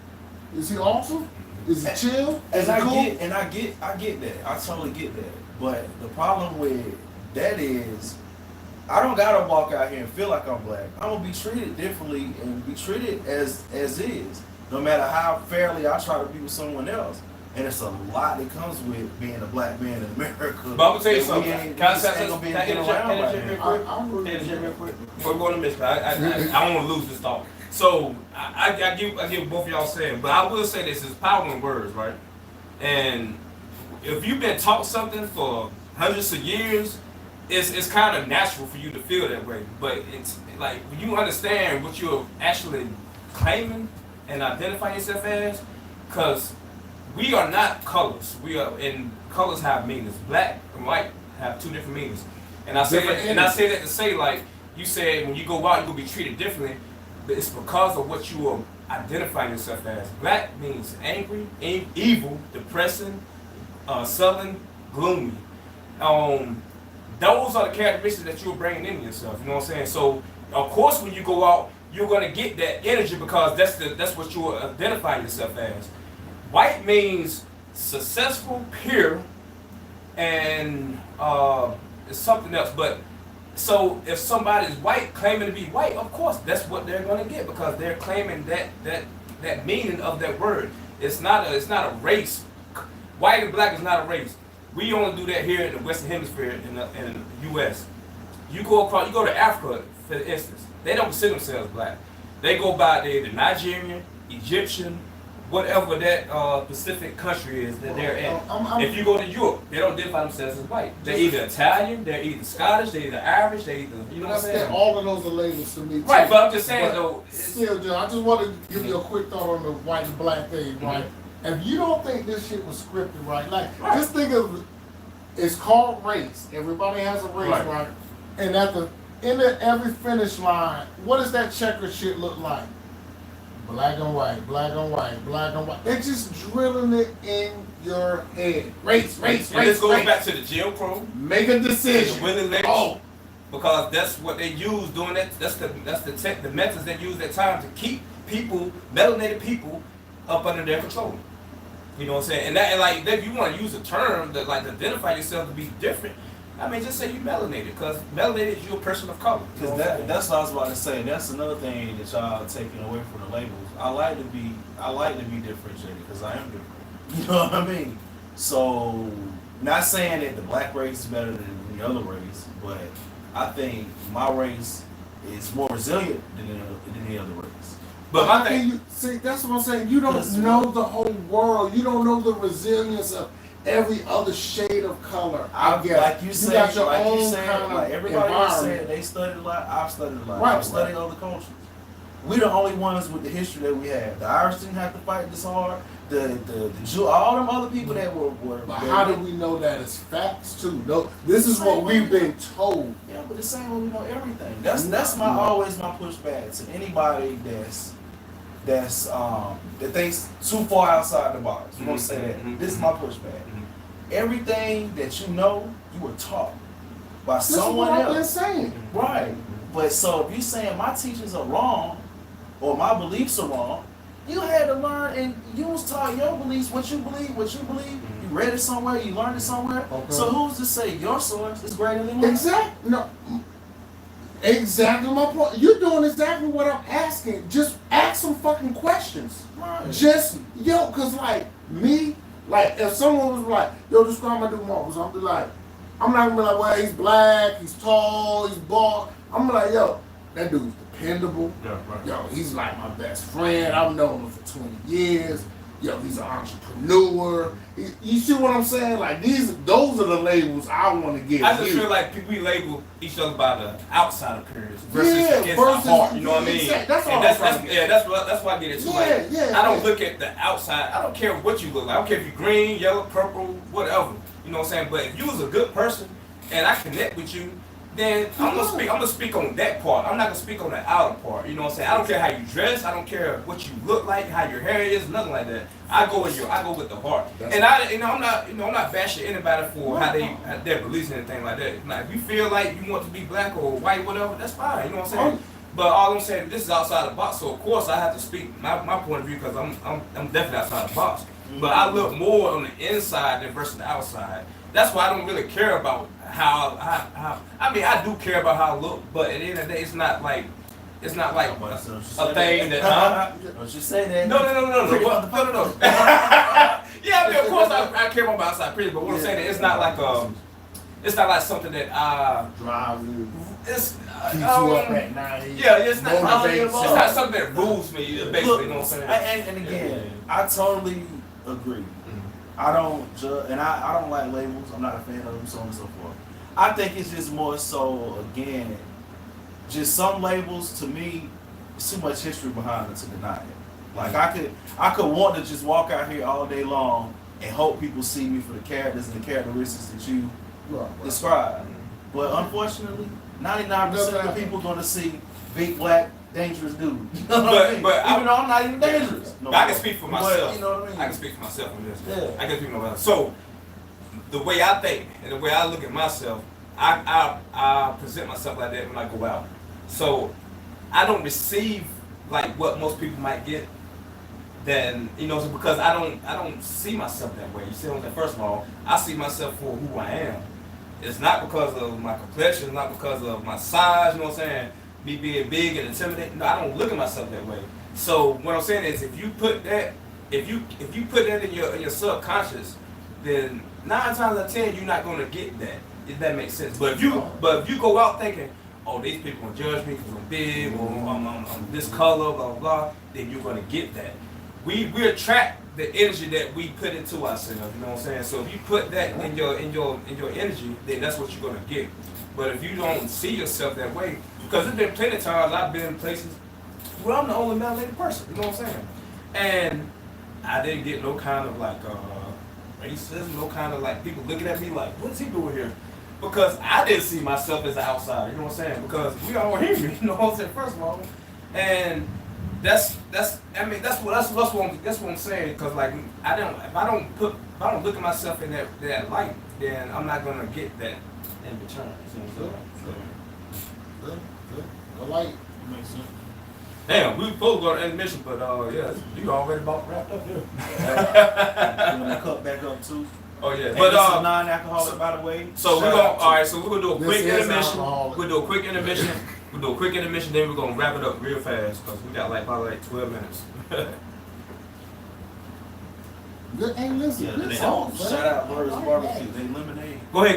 Is he awesome? Is he chill? Is he cool? I get that. I totally get that. But the problem with that is, I don't gotta walk out here and feel like I'm black. I'm gonna be treated differently and be treated as is, no matter how fairly I try to be with someone else. And it's a lot that comes with being a black man in America. But I'm gonna tell you something. Can I say something? something? Can I interject real quick? Before we go to Miss, I don't want to lose this thought. So I give both of y'all saying, but I will say this: is power in words, right? And if you've been taught something for hundreds of years, it's kind of natural for you to feel that way. But it's like when you understand what you're actually claiming and identifying yourself as, because we are not colors. We are, and colors have meanings. Black and white have two different meanings. And I say that to say, like you said, when you go out, you're gonna be treated differently. But it's because of what you are identifying yourself as. Black means angry, evil, depressing, sullen, gloomy. Those are the characteristics that you're bringing in yourself. You know what I'm saying? So, of course, when you go out, you're gonna get that energy because that's what you're identifying yourself as. White means successful, pure, and it's something else. But so if somebody's white, claiming to be white, of course that's what they're gonna get because they're claiming that meaning of that word. It's not a race. White and black is not a race. We only do that here in the Western Hemisphere in the U.S. You go to Africa, for instance, they don't consider themselves black. They go by the Nigerian, Egyptian, whatever that Pacific country is that they're in. If you go to Europe, they don't identify themselves as white. They're either Italian, they're either Scottish, they're either Irish, they're either, you know what I'm saying? All of those are labels to me too. Right, but I'm just saying though. Still, Joe, I just want to give you a quick thought on the white and black thing, right? If you don't think this shit was scripted, right? Like, just think of it's called race. Everybody has a race, right? And at the end of every finish line, what does that checker shit look like? Black and white, black and white, black and white. They're just drilling it in your head. Race. And this goes back to the Jim Crow. Make a decision. Because that's what they use doing that. That's the methods they use at time to keep people, melanated people, up under their control. You know what I'm saying? And like, if you want to use a term that like to identify yourself to be different, I mean, just say you melanated, because melanated is you a person of color. Because that's what I was about to say. That's another thing that y'all are taking away from the labels. I like to be differentiated because I am different. You know what I mean? So, not saying that the black race is better than the other race, but I think my race is more resilient than any other race. But my thing, see, that's what I'm saying. You don't know the whole world. You don't know the resilience of every other shade of color. I guess. Like you said, got your own kind of like everybody else said, they studied a lot. I've studied a lot. I've studied other cultures. We the only ones with the history that we have. The Irish didn't have to fight this hard. The Jew, all them other people that were. But how do we know that it's facts too? No, this is what we've been told. Yeah, but the same way we know everything. That's always my pushback to anybody that thinks too far outside the box. You gonna say that? This is my pushback. everything that you know, you were taught by This is someone what I've been else. saying. Right. But so if you're saying my teachings are wrong or my beliefs are wrong, you had to learn and you was taught your beliefs, what you believe. You read it somewhere, you learned it somewhere. Okay. So who's to say your source is greater than mine? Exactly. No. Exactly my point. You're doing exactly what I'm asking. Just ask some fucking questions. Right. Just cause like me, like if someone was like, yo, describe my dude Marcus, I'm be like, I'm not gonna be like, well, he's black, he's tall, he's bald. I'm like, yo, that dude's dependable. Yeah, right. Yo, he's like my best friend. I've known him for 20 years. Yo, he's an entrepreneur. You see what I'm saying? Like those are the labels I want to give. I just you. feel like we label each other by the outside appearance versus Yeah, the inside versus- heart. You know what I mean? exactly. That's all And I'm trying to get. that's why I get it too. Like, Yeah, I don't yeah. look at the outside. I don't care what you look like. I don't care if you're green, yellow, purple, whatever. You know what I'm saying? But if you was a good person and I connect with you, then I'm gonna speak on that part. I'm not gonna speak on the outer part. You know what I'm saying? I don't care how you dress. I don't care what you look like, how your hair is, nothing like that. I go with the heart. And I'm not bashing anybody for how their beliefs and anything like that. Like, if you feel like you want to be black or white, whatever, that's fine. You know what I'm saying? But all I'm saying, this is outside the box. So of course I have to speak my point of view because I'm definitely outside the box. But I look more on the inside than versus the outside. That's why I don't really care about how I mean, I do care about how I look, but at the end of the day, it's not like a thing that. Don't you say that? No. Yeah, I mean, of course I care about my outside appearance, but what I'm saying is it's not like something that drive you, it's keeps you up at night. yeah, it's motivates not something that rules me, basically. Look, you know what I'm saying? and again, I totally agree. I don't judge, and I don't like labels. I'm not a fan of them, so on and so forth. I think it's just more so, again, just some labels to me, it's too much history behind it to deny it. Like I could want to just walk out here all day long and hope people see me for the characters and the characteristics that you describe. But unfortunately, 99% of the people gonna see big black dangerous dude. You know what I mean? But even though I'm not even dangerous. But I can speak for myself. You know what I mean? I can speak for myself on this. Yeah. I can speak for myself. So the way I think and the way I look at myself, I present myself like that when I go out. So I don't receive like what most people might get. Then so because I don't see myself that way. You see what I'm saying? First of all, I see myself for who I am. It's not because of my complexion, it's not because of my size. You know what I'm saying? Me being big and intimidating. No, I don't look at myself that way. So what I'm saying is, if you put that in your subconscious, then 9 times out of 10 you're not gonna get that. If that makes sense. But if you go out thinking, oh, these people gonna judge me because I'm big or I'm this color, blah blah blah, then you're gonna get that. We attract the energy that we put into ourselves. You know what I'm saying? So if you put that in your energy, then that's what you're gonna get. But if you don't see yourself that way, because there's been plenty of times I've been in places where I'm the only melanated person, you know what I'm saying? And I didn't get no kind of like racism, no kind of like people looking at me like, what's he doing here? Because I didn't see myself as an outsider, you know what I'm saying? Because we all human, you know what I'm saying, first of all. And that's what I'm saying, because like if I don't look at myself in that light, then I'm not gonna get that in return. You know what I'm saying? Good. I like. Makes sense. Damn, we were supposed to go to intermission, but yeah, you already about wrapped up here. You want to cut back up too? Oh yeah, And but this is non-alcoholic, by the way. so we're gonna do a quick This is intermission. alcoholic. We'll do a quick intermission. Then we're gonna wrap it up real fast because we got probably 12 minutes. Good. Hey, listen. Yeah, Good they song, don't. man. Shout out Bird's I like Barbecue. that. They lemonade. Go ahead.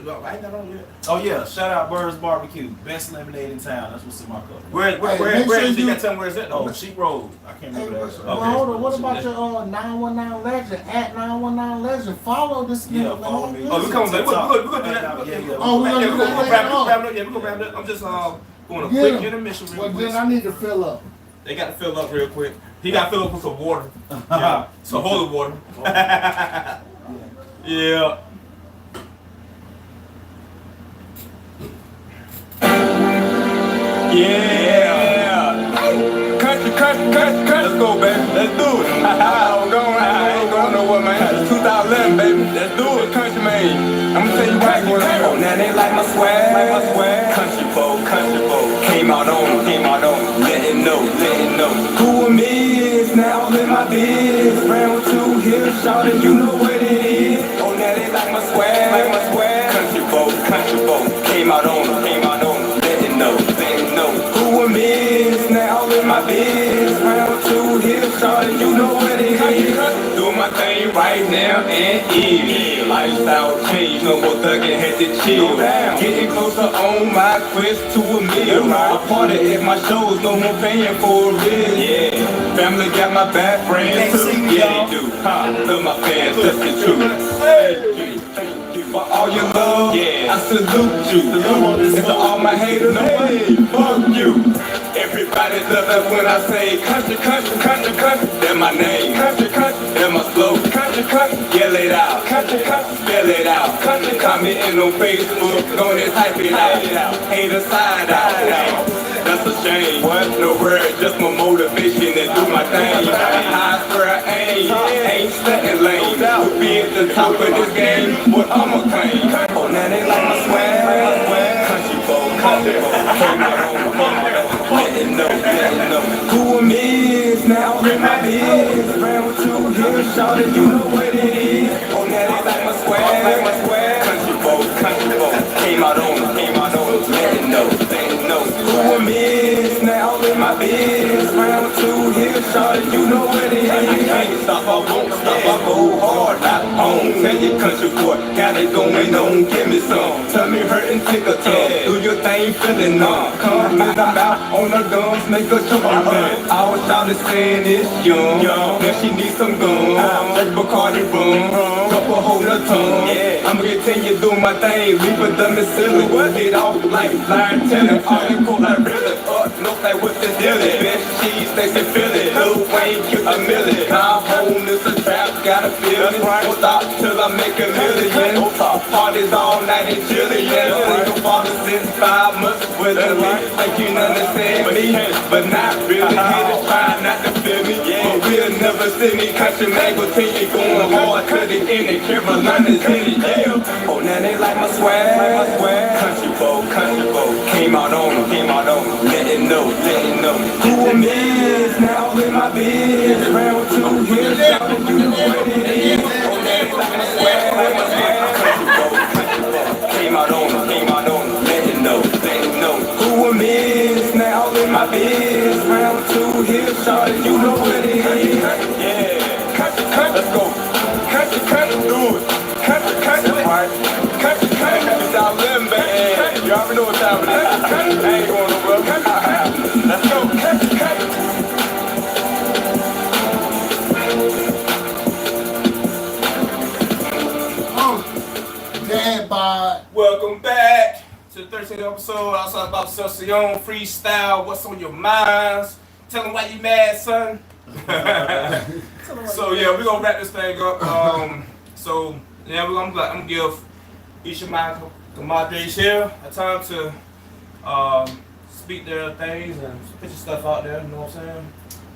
No, I ain't got on yet. Oh yeah, shout out Bird's Barbecue. Best lemonade in town. That's what's in my cup. Where Hey, make sure is it? You you- gotta tell me where is it? Oh, Cheap Road. I can't Hey, remember that. well, Okay. hold on. What about your 919 Legend at 919 Legend? Follow this Yeah, nigga, follow man. me. Oh, we coming back. We're gonna do that. Yeah. Oh, we gonna do that later on. We're gonna wrap it up. I'm just going a Yeah. quick intermission real Well, quick. then I need to fill up. They got to fill up real quick. He got to fill up with some water. Yeah. So holy water. Yeah. Yeah. Country. Let's go, baby. Let's do it. I ain't going nowhere, man. It's 2000. 2011, baby. Let's do it, country man. I'ma tell you why going on. Oh, now they like my swag. Country folk. Came out on them. Let it know. Who am is now all in my biz. Round two, here, shout it, you know what it is. Oh, now they like my swag. Country folk. Came out on them. Let it know. Who am is now all in my biz. Round two, here, shout it, you know what it is. Do my thing right now and eat. Lifestyle change, no more thugging, had to chill. Getting closer on my quest to a meal. I party at my shows, no more paying for a real. Yeah, family got my back, friends too. Yeah, they do. Love my fans, that's the truth. For all your love, yeah, I salute you. And to all my haters, hey, fuck you. Everybody love it when I say country. That's my name. Country. That's my slogan. Country. Yell it out. Country. Spell it out. Country. Commenting on Facebook. Going and type it out. Hater side out. That's a shame. What? No words, just my motivation and do my thing. I swear I ain't stunting lame. To be at the top of this game, what I'ma claim. Oh, now they like my swag. Country folk. Came out on let it know. Who am is now in my biz. Round two, here, shout it, you know what it is. Oh, now they like my swag. Country folk. Came out on them. Let it know. Who am is now in my biz. Round two, here, shout it, you know what it is. Can't stop, I won't stop, I go hard, not home. Tell your country boy, got it going on, give me some. Tell me hurtin', take a tongue. Do your thing, feelin' numb. Come with them out on the guns, make a jump. I was shouting saying it's young. Now she needs some gum. Just Bacardi rum. Couple hold her tongue. I'ma continue doing my thing, leave her dumb and silly. It off like blind telling. All you cool like really no like what the deal is. Best cheese, they can feel it. Lil Wayne, get a million. Now home is a trap, gotta feel it. Won't stop till I make a million. Parties all night and chillin'. Single father since 5 months with a like you understand me, but not really. Haters try not to feel me, but we'll never see me. Country man will take you going hard to the end of Carolina's in it. Oh, now they like my swag. Country folk. Came out on them. Let it know. Who am is now in my biz. Round two, here, shout it, you know what it is. Oh, now they like my swag. Country folk. Came out on them. Let it know. Who am is now in my biz. Round two, here, shout it, you know what it is. Yeah, country, let's go. Country, do it. Country, right. Country, it's our living, baby. You already know what time it is. I ain't going nowhere. Let's go. Country. Dad bod. Welcome back to the 13th episode. I was talking about Siyon, Freestyle. What's on your minds? Tell them why you mad, son. So yeah, we're gonna wrap this thing up. So yeah, I'm gonna give each of my compadres here a time to speak their things and put your stuff out there. You know what I'm saying?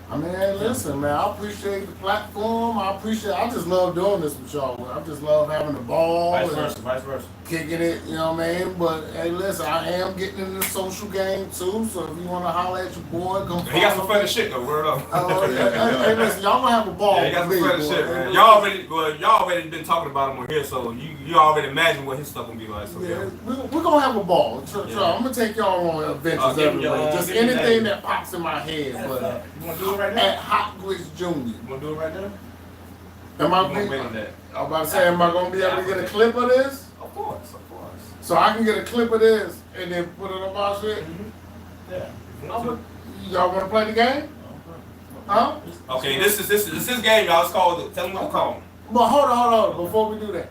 I mean, hey, listen, man, I appreciate the platform. I just love doing this with y'all. I just love having the ball. Vice versa. Kicking it, you know what I mean? But hey, listen, I am getting in the social game too. So if you want to holler at your boy, come. He got some funny shit though. Word up. Hey, listen, y'all gonna have a ball. Yeah, he got some funny shit, man. Y'all already been talking about him on here, so you already imagine what his stuff gonna be like. So yeah, we're gonna have a ball. I'm gonna take y'all on adventures everywhere. Just anything that pops in my head. But you wanna do it right now? at Hot Grits Jr. You wanna do it right now? Am I wait on that. I'm about to say, am I gonna be able to get a clip of this? Of course. So I can get a clip of this and then put it on my shit? Yeah. Y'all wanna play the game? Huh? Okay, this is his game, y'all. It's called. Tell him what I'm calling. But hold on. Before we do that,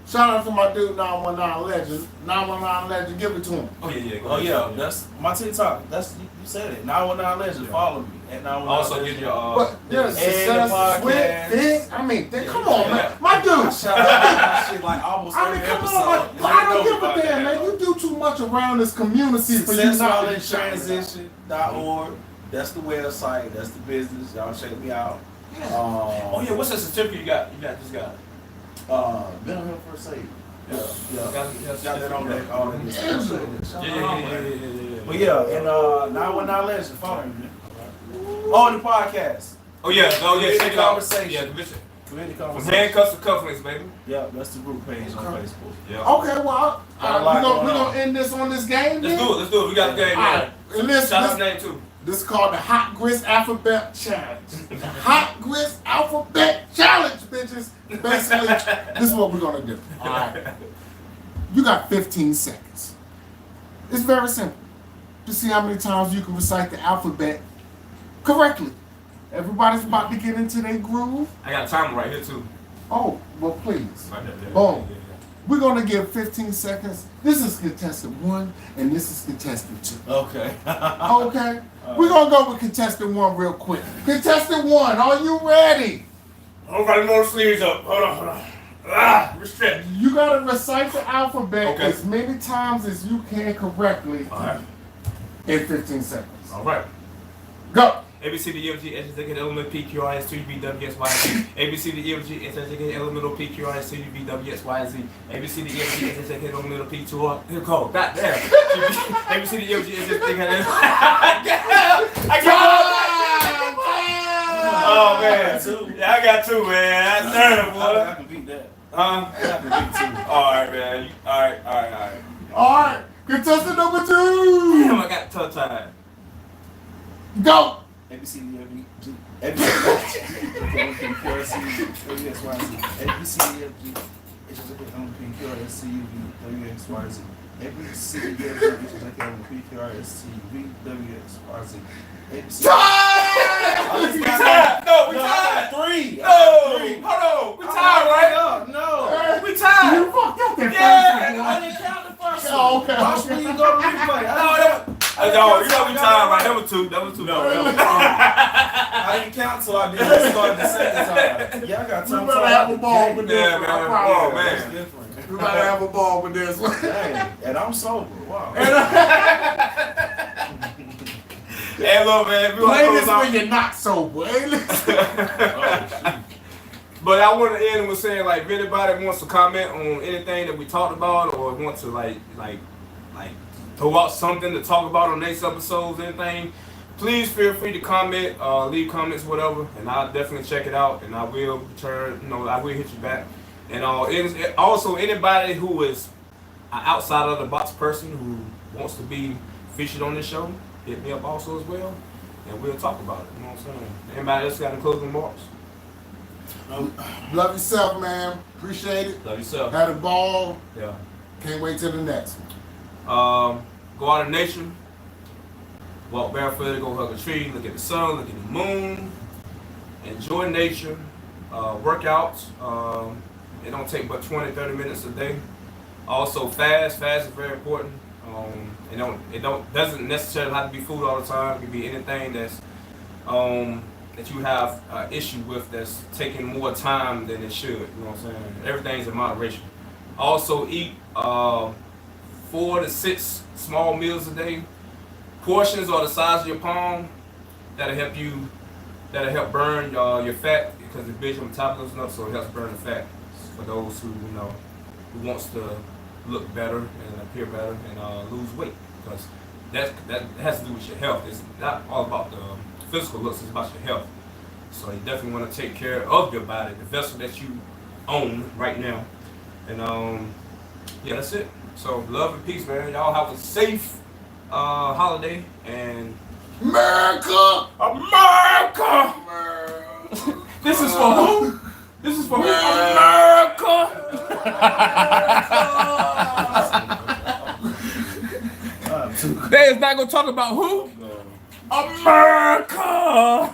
shout out to my dude 919 Legend. 919 Legend, give it to him. Oh yeah. Oh yeah, that's my TikTok. That's you said it. 919 Legend. Follow me at 919. Also give your But yeah, success, sweat, big. I mean, come on, man. My dude. I shout out shit like almost I mean, every come episode. on, I don't give a damn, man. You do too much around this community for you not to be shouting. Transition.org. That's the website. That's the business. Y'all check me out. Oh yeah, what's that certificate you got? You just got? Mental health first aid. Yeah. Got that on that. All that. Yeah. But yeah, and 919 Legend, follow me. On the podcast. Oh yeah, check it out. Conversation. Yeah, Community from conversation. handcuffs to cufflinks, baby. Yeah, that's the group page on Facebook. Yeah. Okay, well, we're gonna end this on this game. Let's do it. We got the game, All man. right. And this name too. This is called the Hot Grits Alphabet Challenge. The Hot Grits Alphabet Challenge, bitches. Basically, this is what we're gonna do. All right. You got 15 seconds. It's very simple. To see how many times you can recite the alphabet correctly. Everybody's about to get into their groove. I got a timer right here too. Oh, well, please. Right there. Boom. We're gonna give 15 seconds. This is contestant 1, and this is contestant 2. Okay. Okay? We're gonna go with contestant 1 real quick. Contestant 1, are you ready? Everybody more sleeves up. Hold on. Restrict. You gotta recite the alphabet Okay. as many times as you can correctly Alright. in 15 seconds. Alright. Go! A B C D E F G H I J K L M N O P Q R S T U V W X Y Z. A B C D E F G H I J K L M N O P Q R S T U V W X Y Z. A B C D E F G H I J K L M N O P Q R. Here go. Goddamn. A B C D E F G H I J K L M N O P. I got Oh man. Yeah, I got 2, man. That's terrible, boy. I can beat that. I can beat 2. Alright, man. Alright. Alright, contestant number 2! Damn, I got tongue tied. Go! A B C D F G A B C D F G H I J K L M N O P Q R S T U V W X Y Z. A B C D E F G H I J K L M N O P Q R S T U V W X Y Z. We tied! No, we tied! 3. No! Hold on! We tied, right? No. We tied! You fucked up that Yeah! first I didn't count the first one. Oh, okay. Watch me go to replay. No, you know we tied, right? That was 2. No, I didn't count till I did start the second time. Yeah, I got We time. better have a ball with this Yeah, one. man. I promise. Oh, man. That's different. We better have a ball with this one. Dang, and I'm sober. Wow. Hey, look, man. We Play want this to when you're not sober. Hey, listen. But I want to end with saying, like, if anybody wants to comment on anything that we talked about, or want to like throw out something to talk about on next episodes, anything, please feel free to comment, leave comments, whatever, and I'll definitely check it out, and I will return. I will hit you back. And also anybody who is an outside of the box person who wants to be featured on this show, hit me up also as well, and we'll talk about it. You know what I'm saying? Anybody else got any closing remarks? Love yourself, man. Appreciate it. Love yourself. Had a ball. Yeah. Can't wait till the next one. Go out in nature. Walk barefoot, go hug a tree, look at the sun, look at the moon. Enjoy nature. Workouts. It don't take but 20-30 minutes a day. Also fast. Fast is very important. Doesn't necessarily have to be food all the time. It can be anything that's that you have issue with that's taking more time than it should. You know what I'm saying? Everything's in moderation. Also eat 4 to 6 small meals a day. Portions are the size of your palm. That'll help burn your fat because it builds your metabolism up, so it helps burn the fat for those who who wants to look better and appear better and lose weight, because that has to do with your health. It's not all about the physical looks, it's about your health. So you definitely want to take care of your body, the vessel that you own right now. And yeah, that's it. So love and peace, man. Y'all have a safe holiday, and America! America! This is for who? This is for who? America! They is not gonna talk about who? America!